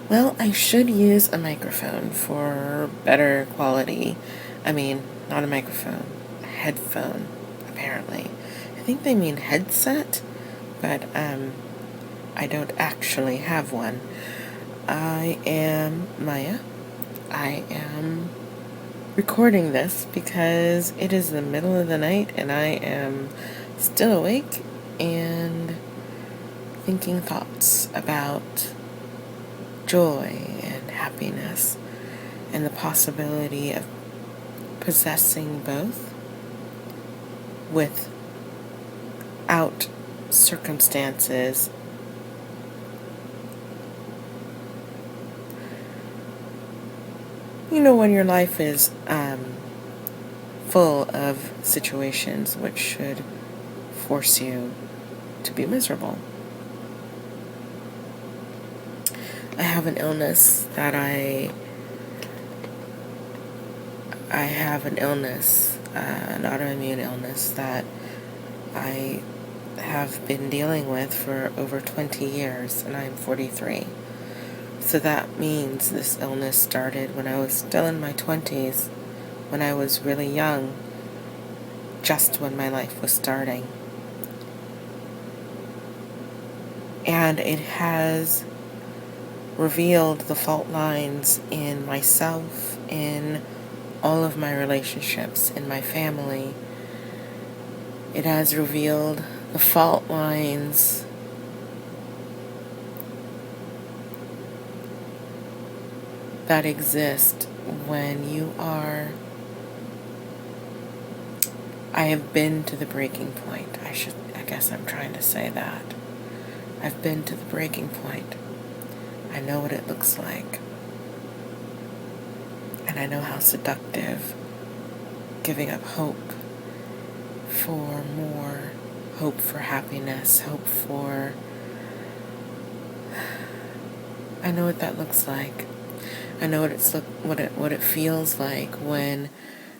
Well, I should use a microphone for better quality. I mean, not a microphone, a headphone, apparently. I think they mean headset, but I don't actually have one. I am Maya. I am recording this because it is the middle of the night and I am still awake and thinking thoughts about joy and happiness and the possibility of possessing both without circumstances when your life is full of situations which should force you to be miserable. I have an illness that I have an autoimmune illness that I have been dealing with for over 20 years, and I'm 43. So that means this illness started when I was still in my 20s, when I was really young, just when my life was starting. And it has revealed the fault lines in myself, in all of my relationships, in my family. It has revealed the fault lines that exist when you are... I have been to the breaking point. I guess I'm trying to say that. I've been to the breaking point. I know what it looks like. And I know how seductive giving up hope for more, hope for happiness, hope for... I know what that looks like. I know what it feels like when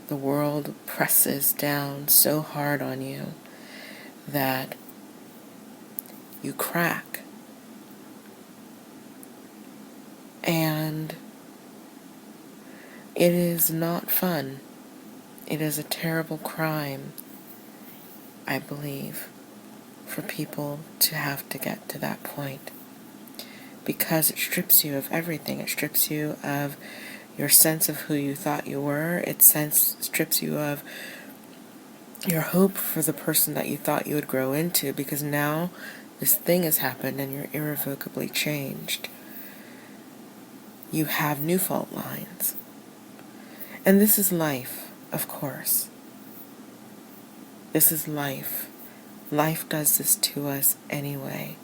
the world presses down so hard on you that you crack. And it is not fun. It is a terrible crime, I believe, for people to have to get to that point. Because it strips you of everything. It strips you of your sense of who you thought you were. It strips you of your hope for the person that you thought you would grow into, because now this thing has happened and you're irrevocably changed. You have new fault lines. And this is life, of course. This is life. Life does this to us anyway.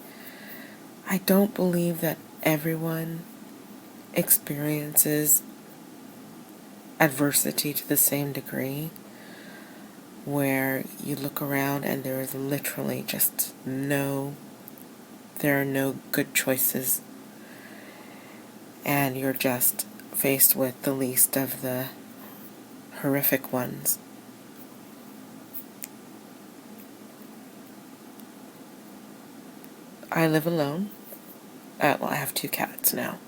I don't believe that everyone experiences adversity to the same degree, where you look around and there is literally just there are no good choices, and you're just faced with the least of the horrific ones. I live alone. I have 2 cats now.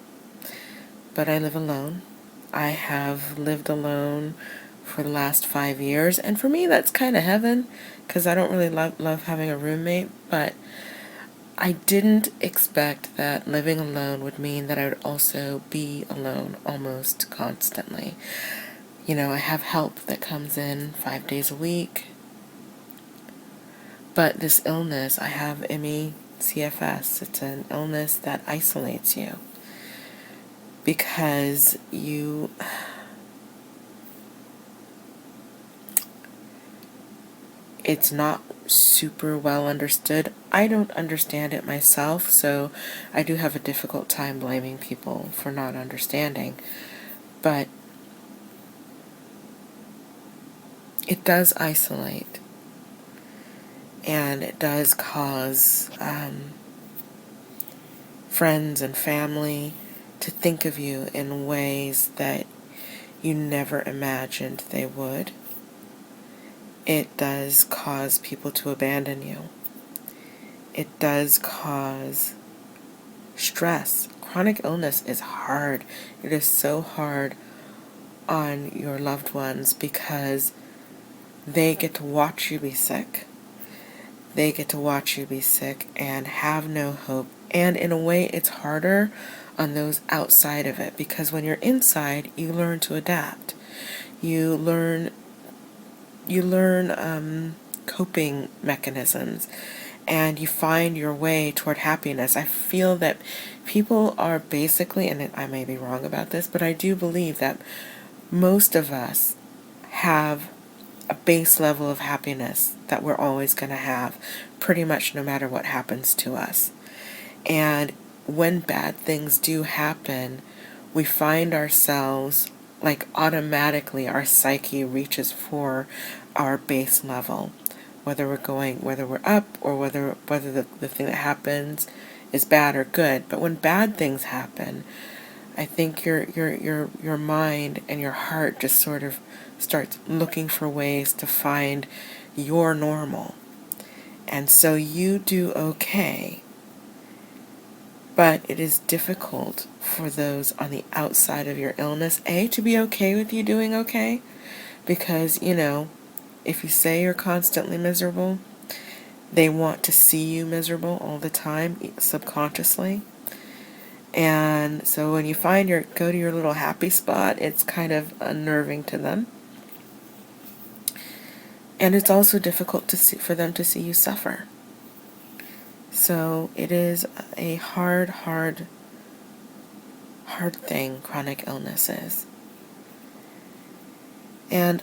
But I live alone. I have lived alone for the last 5 years, and for me that's kind of heaven, because I don't really love having a roommate, but I didn't expect that living alone would mean that I would also be alone almost constantly. I have help that comes in 5 days a week, but this illness, I have ME/CFS. It's an illness that isolates you because it's not super well understood. I don't understand it myself, so I do have a difficult time blaming people for not understanding. But it does isolate, and it does cause friends and family to think of you in ways that you never imagined they would. It does cause people to abandon you. It does cause stress, chronic illness is hard. It is so hard on your loved ones because they get to watch you be sick. They get to watch you be sick and have no hope. And in a way, it's harder on those outside of it, because when you're inside, you learn to adapt. You learn coping mechanisms, and you find your way toward happiness. I feel that people are basically, and I may be wrong about this, but I do believe that most of us have a base level of happiness that we're always going to have, pretty much no matter what happens to us. And when bad things do happen, we find ourselves, like, automatically our psyche reaches for our base level, whether we're up, or whether the thing that happens is bad or good. But when bad things happen, I think your mind and your heart just sort of starts looking for ways to find your normal. And so you do okay. But it is difficult for those on the outside of your illness, to be okay with you doing okay. Because, if you say you're constantly miserable, they want to see you miserable all the time, subconsciously. And so when you go to your little happy spot, it's kind of unnerving to them. And it's also difficult for them to see you suffer. So it is a hard thing, chronic illness is. And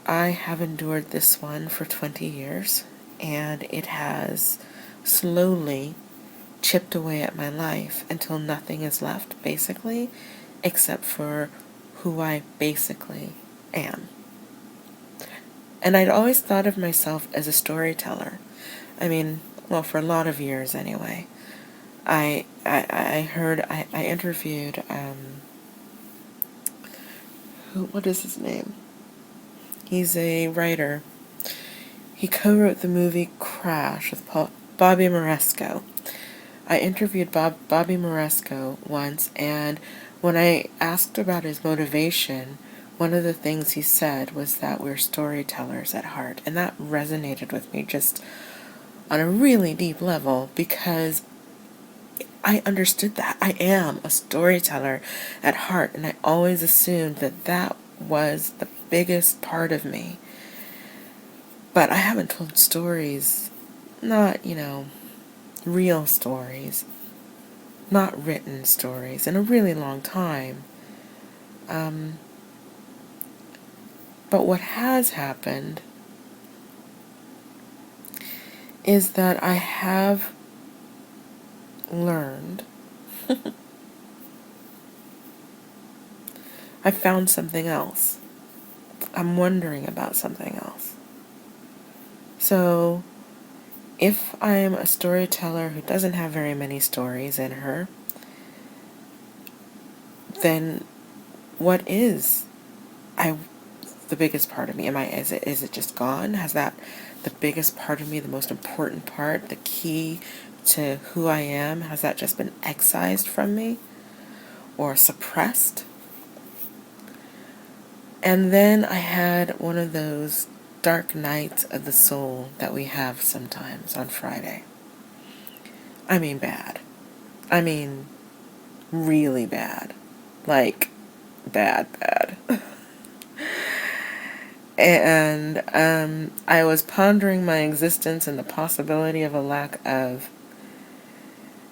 I have endured this one for 20 years, and it has slowly chipped away at my life until nothing is left, basically, except for who I basically am. And I'd always thought of myself as a storyteller. I mean, well, for a lot of years anyway. I interviewed, what is his name? He's a writer. He co-wrote the movie Crash with Bobby Moresco. I interviewed Bobby Moresco once, and when I asked about his motivation, one of the things he said was that we're storytellers at heart. And that resonated with me just on a really deep level, because I understood that. I am a storyteller at heart, and I always assumed that was the biggest part of me. But I haven't told stories, not, real stories, not written stories, in a really long time. But what has happened is that I have learned I found something else. I'm wondering about something else. So, if I'm a storyteller who doesn't have very many stories in her, then what is the biggest part of me? Is it just gone? Has that the biggest part of me, the most important part, the key to who I am, has that just been excised from me or suppressed? And then I had one of those dark nights of the soul that we have sometimes on Friday. I mean bad. I mean really bad. Like bad. And I was pondering my existence and the possibility of a lack of.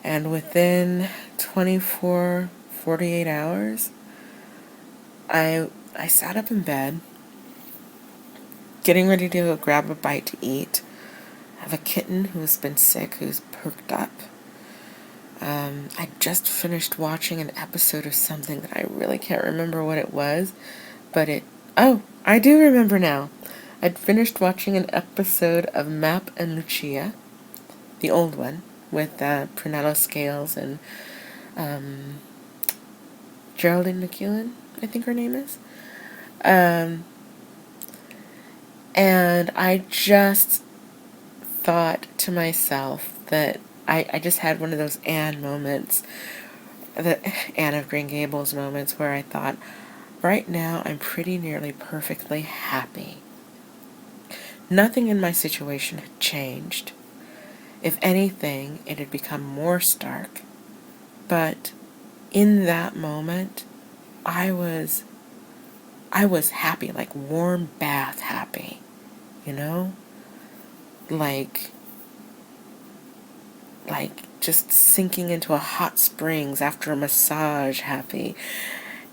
And within 48 hours, I sat up in bed, getting ready to go grab a bite to eat. I have a kitten who's been sick, who's perked up. I just finished watching an episode of something that I really can't remember what it was, but I do remember now. I'd finished watching an episode of Map and Lucia, the old one, with Prunella Scales and Geraldine McEwen, I think her name is. And I just thought to myself that I just had one of those Anne moments, the Anne of Green Gables moments, where I thought, right now I'm pretty nearly perfectly happy. Nothing in my situation had changed. If anything, it had become more stark. But in that moment, I was happy, like warm bath happy, you know? Like just sinking into a hot springs after a massage happy.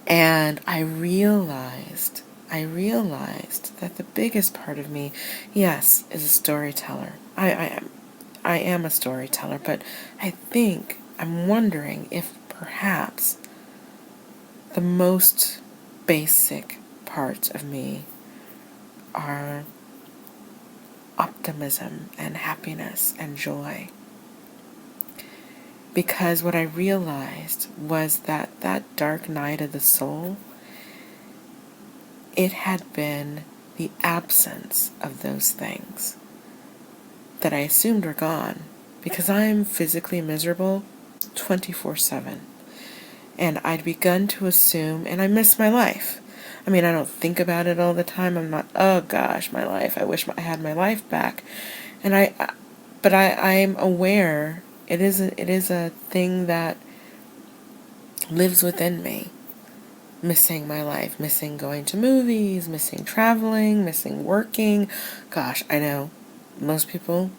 And I realized that the biggest part of me, yes, is a storyteller. I am a storyteller, but I'm wondering if perhaps the most basic parts of me are optimism and happiness and joy. Because what I realized was that that dark night of the soul, it had been the absence of those things that I assumed were gone, because I'm physically miserable 24/7. And I'd begun to assume, and I miss my life. I mean, I don't think about it all the time. I'm not, oh gosh, my life, I wish I had my life back. But I'm aware it is a thing that lives within me. Missing my life, missing going to movies, missing traveling, missing working. Gosh, I know most people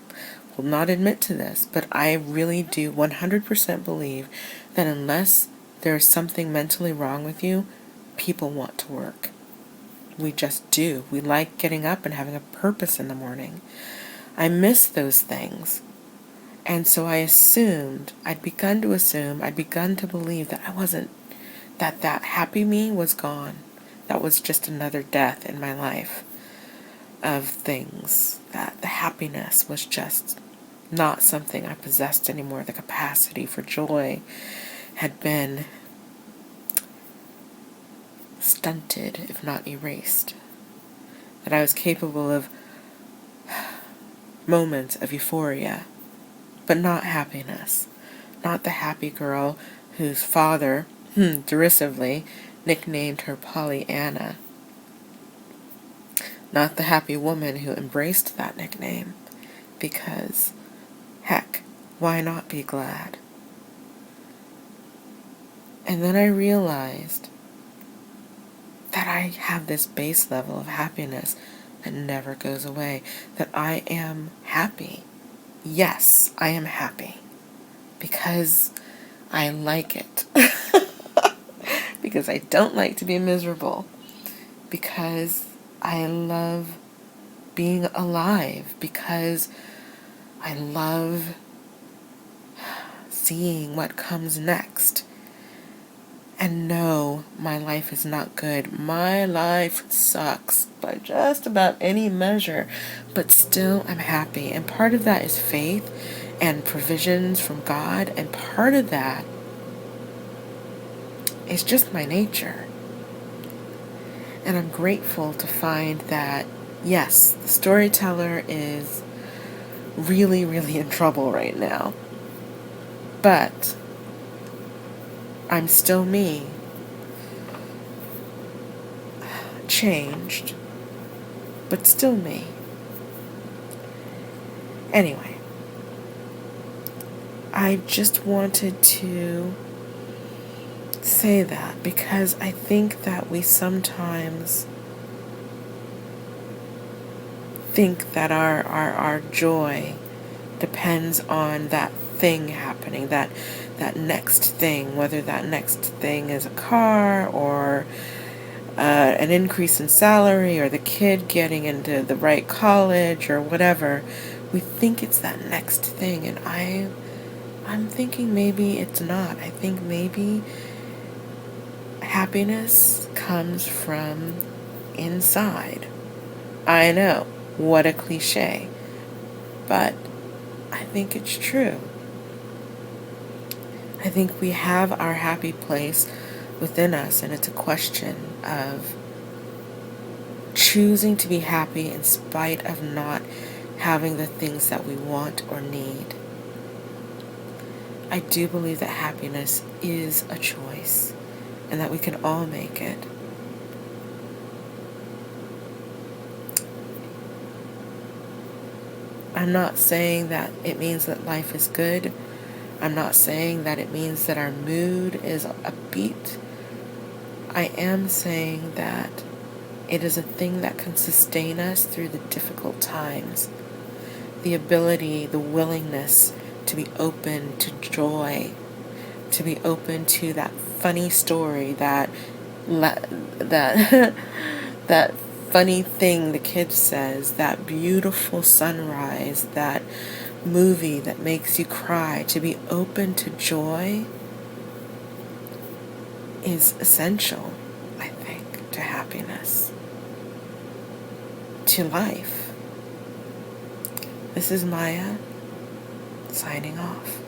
will not admit to this, but I really do 100% believe that unless there's something mentally wrong with you, people want to work. We just do. We like getting up and having a purpose in the morning. I miss those things. And so I'd begun to believe that that happy me was gone. That was just another death in my life of things. That the happiness was just not something I possessed anymore. The capacity for joy had been stunted, if not erased. That I was capable of moments of euphoria, but not happiness. Not the happy girl whose father, derisively, nicknamed her Pollyanna. Not the happy woman who embraced that nickname, because, heck, why not be glad? And then I realized that I have this base level of happiness that never goes away, that I am happy. Yes, I am happy, because I like it. Because I don't like to be miserable. Because I love being alive. Because I love seeing what comes next. And no, my life is not good. My life sucks by just about any measure. But still, I'm happy. And part of that is faith and provisions from God. And part of that is just my nature. And I'm grateful to find that, yes, the storyteller is really, really in trouble right now. But I'm still me. Changed, but still me. Anyway, I just wanted to say that because I think that we sometimes think that our joy depends on that thing happening, that next thing, whether that next thing is a car or an increase in salary or the kid getting into the right college or whatever. We think it's that next thing, and I'm thinking maybe it's not. I think maybe happiness comes from inside. I know, what a cliche, but I think it's true. I think we have our happy place within us, and it's a question of choosing to be happy in spite of not having the things that we want or need. I do believe that happiness is a choice and that we can all make it. I'm not saying that it means that life is good. I'm not saying that it means that our mood is upbeat. I am saying that it is a thing that can sustain us through the difficult times. The ability, the willingness to be open to joy, to be open to that funny story, that that funny thing the kid says, that beautiful sunrise, that movie that makes you cry. To be open to joy is essential, I think, to happiness, to life. This is Maya, signing off.